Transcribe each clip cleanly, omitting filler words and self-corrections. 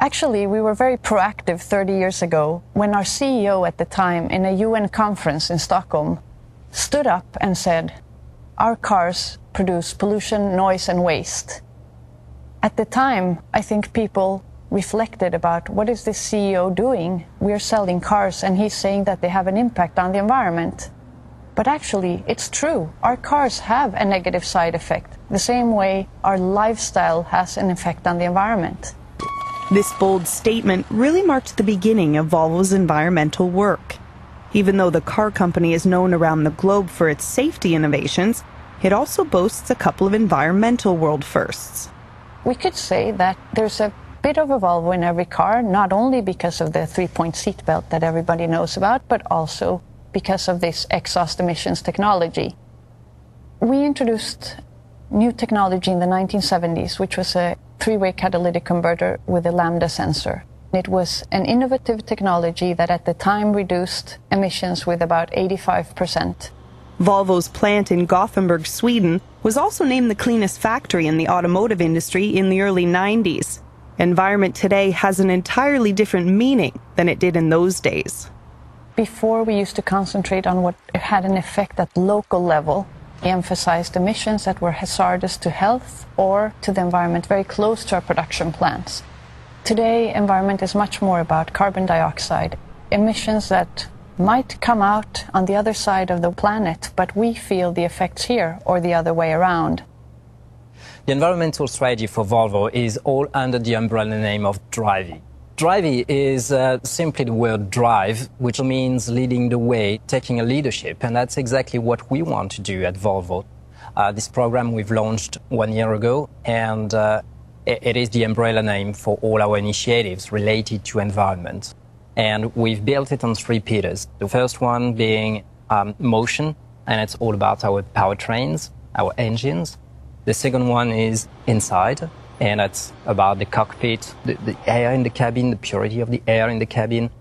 Actually, we were very proactive 30 years ago when our CEO at the time in a UN conference in Stockholm stood up and said, "Our cars produce pollution, noise and waste." At the time, I think people reflected about what is this CEO doing? We're selling cars and he's saying that they have an impact on the environment. But actually, it's true. Our cars have a negative side effect, the same way our lifestyle has an effect on the environment. This bold statement really marked the beginning of Volvo's environmental work. Even though the car company is known around the globe for its safety innovations, it also boasts a couple of environmental world firsts. We could say that there's a bit of a Volvo in every car, not only because of the three-point seatbelt that everybody knows about, but also because of this exhaust emissions technology. We introduced new technology in the 1970s, which was a three-way catalytic converter with a lambda sensor. It was an innovative technology that at the time reduced emissions with about 85%. Volvo's plant in Gothenburg, Sweden, was also named the cleanest factory in the automotive industry in the early 90s. Environment today has an entirely different meaning than it did in those days. Before, we used to concentrate on what had an effect at local level. We emphasized emissions that were hazardous to health or to the environment very close to our production plants. Today, environment is much more about carbon dioxide, emissions that might come out on the other side of the planet, but we feel the effects here or the other way around. The environmental strategy for Volvo is all under the umbrella name of Drivey. Drivey is simply the word drive, which means leading the way, taking a leadership, and that's exactly what we want to do at Volvo. This program we've launched 1 year ago, and it is the umbrella name for all our initiatives related to environment. And we've built it on three pillars. The first one being motion, and it's all about our powertrains, our engines. The second one is inside, and that's about the cockpit, the air in the cabin, the purity of the air in the cabin.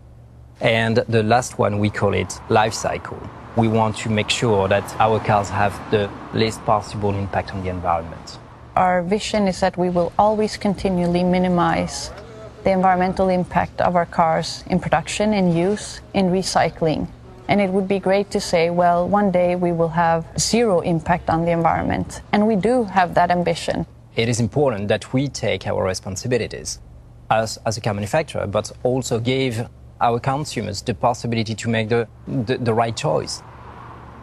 And the last one, we call it life cycle. We want to make sure that our cars have the least possible impact on the environment. Our vision is that we will always continually minimize the environmental impact of our cars in production, in use, in recycling. And it would be great to say, well, one day we will have zero impact on the environment. And we do have that ambition. It is important that we take our responsibilities as a car manufacturer, but also give our consumers the possibility to make the right choice.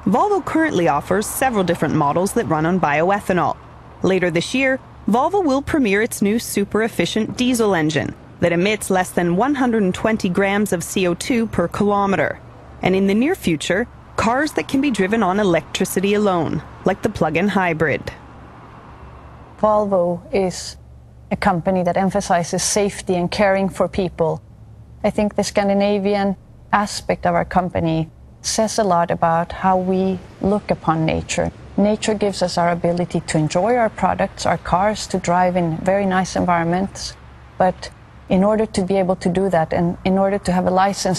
Volvo currently offers several different models that run on bioethanol. Later this year, Volvo will premiere its new super-efficient diesel engine that emits less than 120 grams of CO2 per kilometer. And in the near future, cars that can be driven on electricity alone, like the plug-in hybrid. Volvo is a company that emphasizes safety and caring for people. I think the Scandinavian aspect of our company says a lot about how we look upon nature. Nature gives us our ability to enjoy our products, our cars, to drive in very nice environments. But in order to be able to do that and in order to have a license